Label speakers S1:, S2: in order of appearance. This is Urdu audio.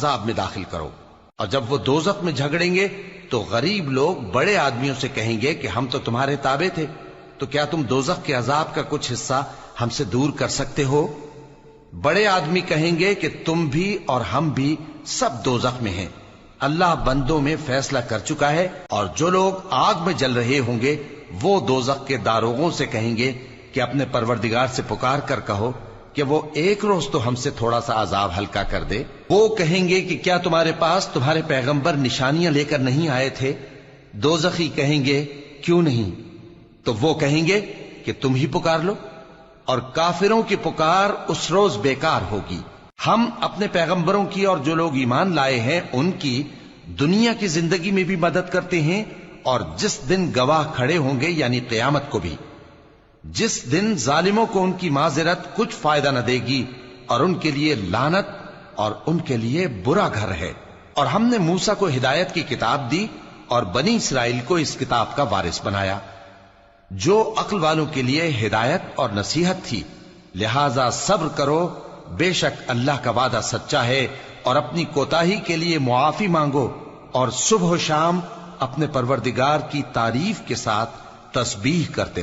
S1: عذاب میں داخل کرو۔ اور جب وہ دوزخ میں جھگڑیں گے تو غریب لوگ بڑے آدمیوں سے کہیں گے کہ ہم تو تمہارے تابع تھے، تو کیا تم دوزخ کے عذاب کا کچھ حصہ ہم سے دور کر سکتے ہو؟ بڑے آدمی کہیں گے کہ تم بھی اور ہم بھی سب دوزخ میں ہیں، اللہ بندوں میں فیصلہ کر چکا ہے۔ اور جو لوگ آگ میں جل رہے ہوں گے وہ دوزخ کے داروغوں سے کہیں گے کہ اپنے پروردگار سے پکار کر کہو کہ وہ ایک روز تو ہم سے تھوڑا سا عذاب ہلکا کر دے۔ وہ کہیں گے کہ کیا تمہارے پاس تمہارے پیغمبر نشانیاں لے کر نہیں آئے تھے؟ دوزخی کہیں گے کیوں نہیں؟ تو وہ کہیں گے کہ تم ہی پکار لو، اور کافروں کی پکار اس روز بیکار ہوگی۔ ہم اپنے پیغمبروں کی اور جو لوگ ایمان لائے ہیں ان کی دنیا کی زندگی میں بھی مدد کرتے ہیں، اور جس دن گواہ کھڑے ہوں گے یعنی قیامت کو بھی، جس دن ظالموں کو ان کی معذرت کچھ فائدہ نہ دے گی، اور ان کے لیے لعنت اور ان کے لیے برا گھر ہے۔ اور ہم نے موسیٰ کو ہدایت کی کتاب دی اور بنی اسرائیل کو اس کتاب کا وارث بنایا، جو عقل والوں کے لیے ہدایت اور نصیحت تھی۔ لہذا صبر کرو، بے شک اللہ کا وعدہ سچا ہے، اور اپنی کوتاہی کے لیے معافی مانگو، اور صبح و شام اپنے پروردگار کی تعریف کے ساتھ تسبیح کرتے